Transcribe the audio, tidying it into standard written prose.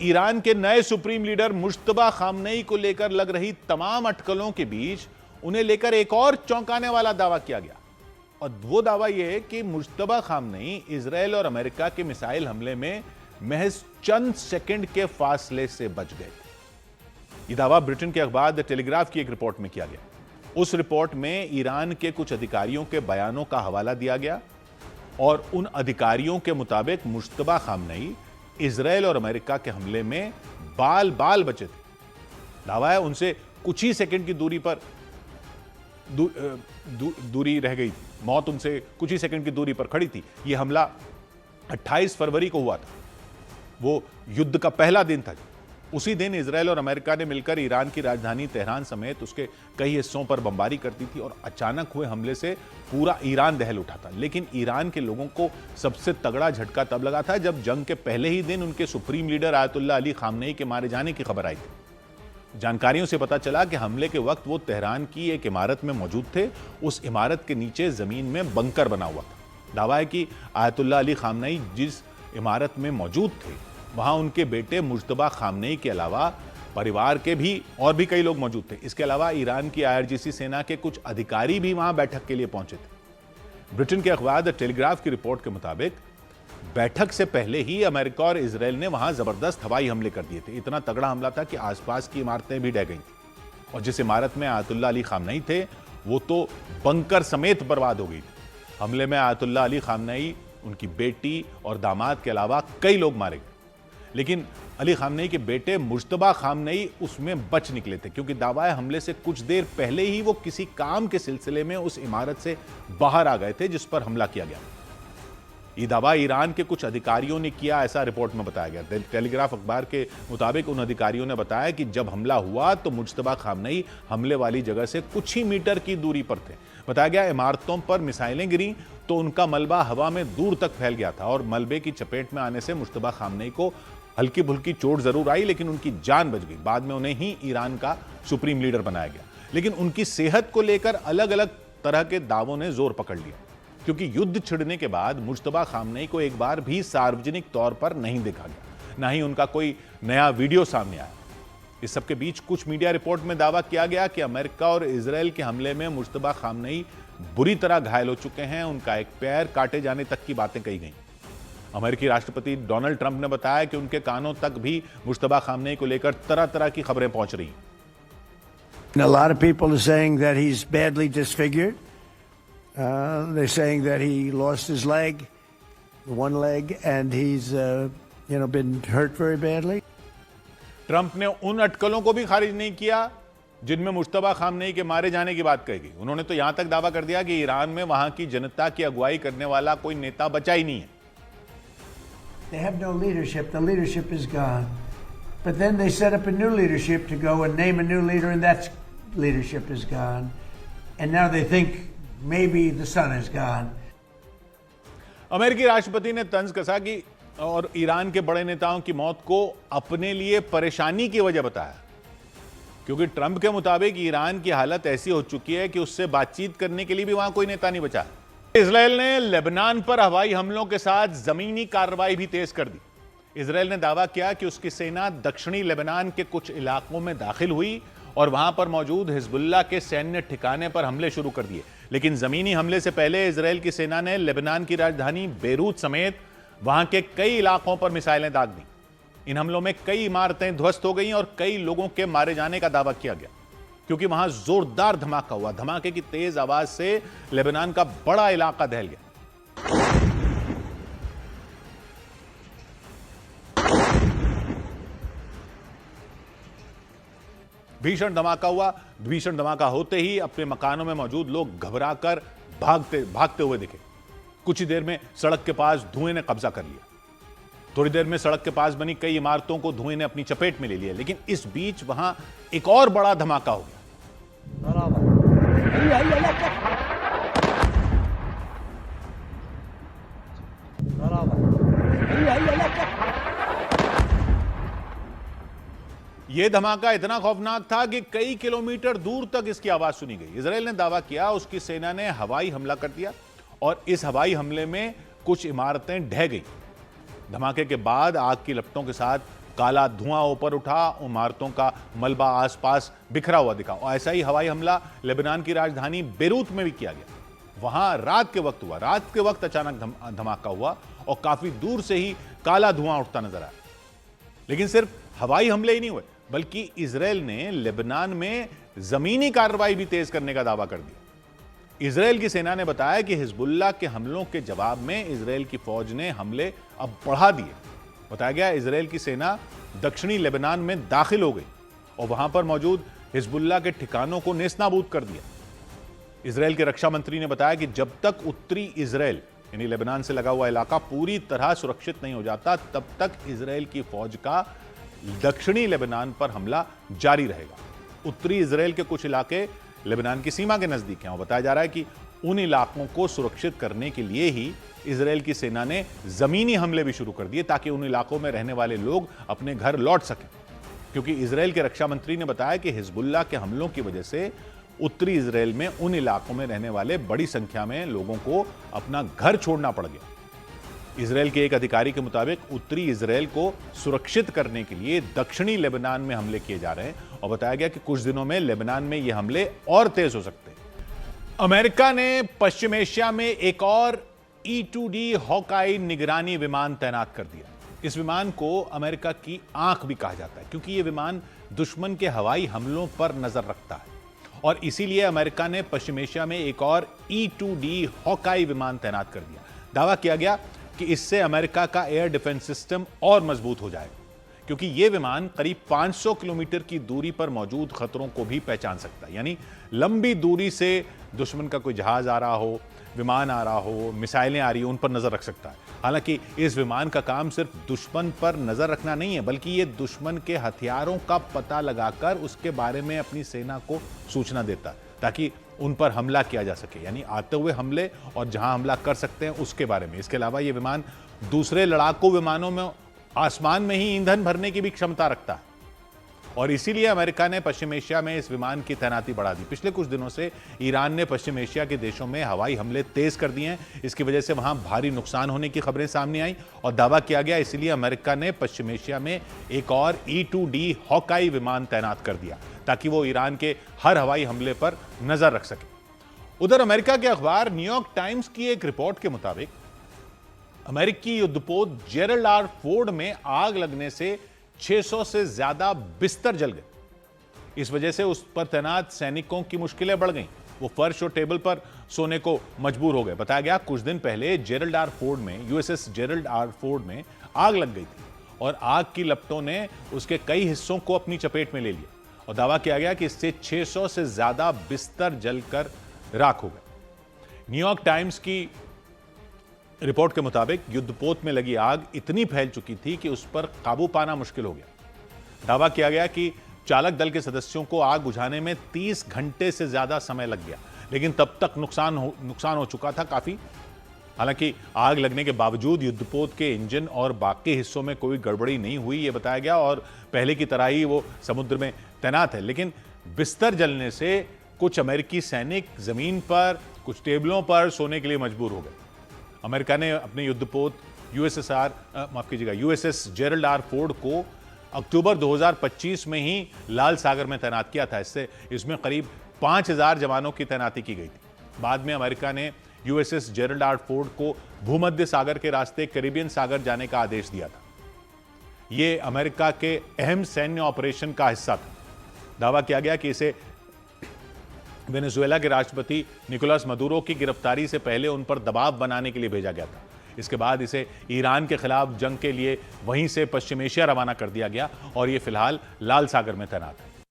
Iran के नए supreme leader Mushtaba Khamenei को लेकर लग रही तमाम अटकलों के बीच उन्हें लेकर एक और चौंकाने वाला दावा किया गया। और वो दावा यह है कि मुश्तबा खामनेई इजराइल और अमेरिका के मिसाइल हमले में महज चंद सेकंड के फासले से बच गए। यह दावा ब्रिटेन के अखबार द टेलीग्राफ की एक रिपोर्ट में किया गया। उस रिपोर्ट में ईरान के कुछ अधिकारियों के बयानों का हवाला दिया गया और उन अधिकारियों के मुताबिक मुश्तबा खामनेई इजराइल और अमेरिका के हमले में बाल बाल बचे थे। दावा है उनसे कुछ ही सेकंड की दूरी पर दूरी रह गई थी, मौत उनसे कुछ ही सेकंड की दूरी पर खड़ी थी। यह हमला 28 फरवरी को हुआ था। वो युद्ध का पहला दिन था। उसी दिन इजराइल और अमेरिका ने मिलकर ईरान की राजधानी तेहरान समेत उसके कई हिस्सों पर बमबारी करती थी और अचानक हुए हमले से पूरा ईरान दहल उठा था। लेकिन ईरान के लोगों को सबसे तगड़ा झटका तब लगा था जब जंग के पहले ही दिन उनके supreme leader Ayatollah Ali Khamenei के मारे जाने की खबर आई थी। जानकारियों से पता चला कि हमले के वक्त वो तेहरान की एक इमारत में मौजूद थे। उस इमारत के नीचे जमीन में बंकर बना हुआ था। दावा है कि आयतुल्लाह अली खामनेई जिस इमारत में मौजूद थे वहां उनके बेटे मुश्तबा खामनेई के अलावा परिवार के भी और भी कई लोग मौजूद थे। इसके अलावा ईरान की IRGC सेना के कुछ अधिकारी भी वहां बैठक के लिए पहुंचे थे। ब्रिटेन के अखबार द टेलीग्राफ की रिपोर्ट के मुताबिक बैठक से पहले ही अमेरिका और इजराइल ने वहां जबरदस्त हवाई हमले कर दिए थे। इतना तगड़ा हमला था कि आसपास की इमारतें भी ढह गई थी और जिस इमारत में आयतुल्लाह अली खामनेई थे वो तो बंकर समेत बर्बाद हो गई थी। हमले में आयतुल्लाह अली खामनेई, उनकी बेटी और दामाद के अलावा कई लोग मारे गए। लेकिन अली खामनेई के बेटे मुश्तबा खामनेई उसमें बच निकले थे क्योंकि दावा है हमले से कुछ देर पहले ही वो किसी काम के सिलसिले में उस इमारत से बाहर आ गए थे जिस पर हमला किया गया। ये दावा ईरान के कुछ अधिकारियों ने किया, ऐसा रिपोर्ट में बताया गया। टेलीग्राफ अखबार के मुताबिक उन अधिकारियों ने बताया कि जब हमला हुआ तो मुश्तबा खामनेई हमले वाली जगह से कुछ ही मीटर की दूरी पर थे। बताया गया इमारतों पर मिसाइलें गिरी तो उनका मलबा हवा में दूर तक फैल गया था और मलबे की चपेट में आने से मुश्तबा खामनेई को हल्की फुल्की चोट जरूर आई लेकिन उनकी जान बच गई। बाद में उन्हें ही ईरान का सुप्रीम लीडर बनाया गया। लेकिन उनकी सेहत को लेकर अलग अलग तरह के दावों ने जोर पकड़ लिया क्योंकि युद्ध छिड़ने के बाद मुश्तबा खामनेई को एक बार भी सार्वजनिक तौर पर नहीं देखा गया, ना ही उनका कोई नया वीडियो सामने आया। इस सबके बीच कुछ मीडिया रिपोर्ट में दावा किया गया कि अमेरिका और इजराइल के हमले में मुश्तबा खामनेई बुरी तरह घायल हो चुके हैं। उनका एक पैर काटे जाने तक की बातें कही गई। अमेरिकी राष्ट्रपति डोनाल्ड ट्रंप ने बताया कि उनके कानों तक भी मुश्तबा खामनेई को लेकर तरह तरह की खबरें पहुंच रही हैं। A lot of people are saying that he's badly disfigured. They're saying that he lost his leg, one leg, and he's been hurt very badly. Trump ने उन अटकलों को भी खारिज नहीं किया जिनमें मुश्तबा खामनेई के मारे जाने की बात कही गई। उन्होंने तो यहां तक दावा कर दिया कि ईरान में वहां की जनता की अगुवाई करने वाला कोई नेता बचा ही नहीं है। They have no leadership. The leadership is gone. But then they set up a new leadership to go and name a new leader, and that leadership is gone. And now they think maybe the sun is gone. अमेरिकी राष्ट्रपति ने तंज कसा कि और Iran के बड़े नेताओं की मौत को अपने लिए परेशानी की वजह बताया क्योंकि ट्रंप के मुताबिक ईरान की हालत ऐसी हो चुकी है कि उससे बातचीत करने के लिए भी वहां कोई नेता नहीं बचा। इजराइल ने लेबनान पर हवाई हमलों के साथ जमीनी कार्रवाई भी तेज कर दी। इजराइल ने दावा किया कि उसकी सेना दक्षिणी लेबनान के कुछ इलाकों में दाखिल हुई और वहां पर मौजूद हिजबुल्लाह के सैन्य ठिकाने पर हमले शुरू कर दिए। लेकिन जमीनी हमले से पहले इजराइल की सेना ने लेबनान की राजधानी बेरूत समेत वहां के कई इलाकों पर मिसाइलें दाग दी। इन हमलों में कई इमारतें ध्वस्त हो गईं और कई लोगों के मारे जाने का दावा किया गया क्योंकि वहां जोरदार धमाका हुआ। धमाके की तेज आवाज से लेबनान का बड़ा इलाका दहल गया। भीषण धमाका हुआ। भीषण धमाका होते ही अपने मकानों में मौजूद लोग घबराकर भागते हुए दिखे। कुछ ही देर में सड़क के पास धुएं ने कब्जा कर लिया। थोड़ी देर में सड़क के पास बनी कई इमारतों को धुएं ने अपनी चपेट में ले लिया। लेकिन इस बीच वहां एक और बड़ा धमाका हो गया। यह धमाका इतना खौफनाक था कि कई किलोमीटर दूर तक इसकी आवाज सुनी गई। इजराइल ने दावा किया उसकी सेना ने हवाई हमला कर दिया और इस हवाई हमले में कुछ इमारतें ढह गई। धमाके के बाद आग की लपटों के साथ काला धुआं ऊपर उठा, इमारतों का मलबा आसपास बिखरा हुआ दिखा। और ऐसा ही हवाई हमला लेबनान की राजधानी बेरूत में भी किया गया। वहां रात के वक्त हुआ, रात के वक्त अचानक धमाका हुआ और काफी दूर से ही काला धुआं उठता नजर आया। लेकिन सिर्फ हवाई हमले ही नहीं हुए, बल्कि इजराइल ने लेबनान में जमीनी कार्रवाई भी तेज करने का दावा कर दिया। इजराइल की सेना ने बताया कि हिजबुल्लाह के हमलों के जवाब में इजराइल की फौज ने हमले अब बढ़ा दिए। बताया गया इजराइल की सेना दक्षिणी लेबनान में दाखिल हो गई और वहां पर मौजूद हिजबुल्लाह के ठिकानों को नेस्तनाबूद कर दिया। इजराइल के रक्षा मंत्री ने बताया कि जब तक उत्तरी इजराइल यानी लेबनान से लगा हुआ इलाका पूरी तरह सुरक्षित नहीं हो जाता, तब तक इजराइल की फौज का दक्षिणी लेबनान पर हमला जारी रहेगा। उत्तरी इजराइल के कुछ इलाके लेबनान की सीमा के नजदीक हैं और बताया जा रहा है कि उन इलाकों को सुरक्षित करने के लिए ही इजराइल की सेना ने जमीनी हमले भी शुरू कर दिए ताकि उन इलाकों में रहने वाले लोग अपने घर लौट सकें। क्योंकि इजराइल के रक्षा मंत्री ने बताया कि हिजबुल्लाह के हमलों की वजह से उत्तरी इजराइल में उन इलाकों में रहने वाले बड़ी संख्या में लोगों को अपना घर छोड़ना पड़ गया। इजराइल के एक अधिकारी के मुताबिक उत्तरी इजराइल को सुरक्षित करने के लिए दक्षिणी लेबनान में हमले किए जा रहे हैं और बताया गया कि कुछ दिनों में लेबनान में ये हमले और तेज हो सकते हैं। अमेरिका ने पश्चिम एशिया में एक और E-2D हॉकाई निगरानी विमान तैनात कर दिया। इस विमान को अमेरिका की आंख भी कहा जाता है क्योंकि यह विमान दुश्मन के हवाई हमलों पर नजर रखता है और इसीलिए अमेरिका ने पश्चिम एशिया में एक और E-2D हॉकाई विमान तैनात कर दिया। दावा किया गया कि इससे अमेरिका का एयर डिफेंस सिस्टम और मजबूत हो जाएगा क्योंकि यह विमान करीब 500 किलोमीटर की दूरी पर मौजूद खतरों को भी पहचान सकता है। यानी लंबी दूरी से दुश्मन का कोई जहाज आ रहा हो, विमान आ रहा हो, मिसाइलें आ रही हो, उन पर नजर रख सकता है। हालांकि इस विमान का काम सिर्फ दुश्मन पर नजर रखना नहीं है, बल्कि यह दुश्मन के हथियारों का पता लगाकर उसके बारे में अपनी सेना को सूचना देता है ताकि उन पर हमला किया जा सके। यानी आते हुए हमले और जहां हमला कर सकते हैं उसके बारे में। इसके अलावा यह विमान दूसरे लड़ाकू विमानों में आसमान में ही ईंधन भरने की भी क्षमता रखता है और इसीलिए अमेरिका ने पश्चिम एशिया में इस विमान की तैनाती बढ़ा दी। पिछले कुछ दिनों से ईरान ने पश्चिम एशिया के देशों में हवाई हमले तेज कर दिए हैं। इसकी वजह से वहां भारी नुकसान होने की खबरें सामने आई और दावा किया गया इसीलिए अमेरिका ने पश्चिम एशिया में एक और E-2D हॉकाई विमान तैनात कर दिया ताकि वो ईरान के हर हवाई हमले पर नजर रख सके। उधर अमेरिका के अखबार न्यूयॉर्क टाइम्स की एक रिपोर्ट के मुताबिक अमेरिकी युद्धपोत जेरल्ड आर फोर्ड में आग लगने से 600 से ज्यादा बिस्तर जल गए। इस वजह से उस पर तैनात सैनिकों की मुश्किलें बढ़ गईं। वो फर्श और टेबल पर सोने को मजबूर हो गए। बताया गया कुछ दिन पहले जेरल्ड आर फोर्ड में USS जेरल्ड आर फोर्ड में आग लग गई थी और आग की लपटों ने उसके कई हिस्सों को अपनी चपेट में ले लिया और दावा किया गया कि इससे 600 से ज्यादा बिस्तर जलकर राख हो गए। न्यूयॉर्क टाइम्स की रिपोर्ट के मुताबिक युद्धपोत में लगी आग इतनी फैल चुकी थी कि उस पर काबू पाना मुश्किल हो गया। दावा किया गया कि चालक दल के सदस्यों को आग बुझाने में 30 घंटे से ज्यादा समय लग गया, लेकिन तब तक नुकसान हो चुका था काफी। हालांकि आग लगने के बावजूद युद्धपोत के इंजन और बाकी हिस्सों में कोई गड़बड़ी नहीं हुई, यह बताया गया और पहले की तरह ही वो समुद्र में तैनात है। लेकिन बिस्तर जलने से कुछ अमेरिकी सैनिक जमीन पर, कुछ टेबलों पर सोने के लिए मजबूर हो गए। अमेरिका ने अपने युद्धपोत USS जेरल्ड आर फोर्ड को अक्टूबर 2025 में ही लाल सागर में तैनात किया था। इसमें करीब 5000 जवानों की तैनाती की गई थी। बाद में अमेरिका ने USS जेरल्ड आर फोर्ड को भूमध्य सागर के रास्ते कैरिबियन सागर जाने का आदेश दिया था। यह अमेरिका के अहम सैन्य ऑपरेशन का हिस्सा था। दावा किया गया कि इसे वेनेजुएला के राष्ट्रपति निकोलस मदुरो की गिरफ्तारी से पहले उन पर दबाव बनाने के लिए भेजा गया था। इसके बाद इसे ईरान के खिलाफ जंग के लिए वहीं से पश्चिम एशिया रवाना कर दिया गया और ये फिलहाल लाल सागर में तैनात है।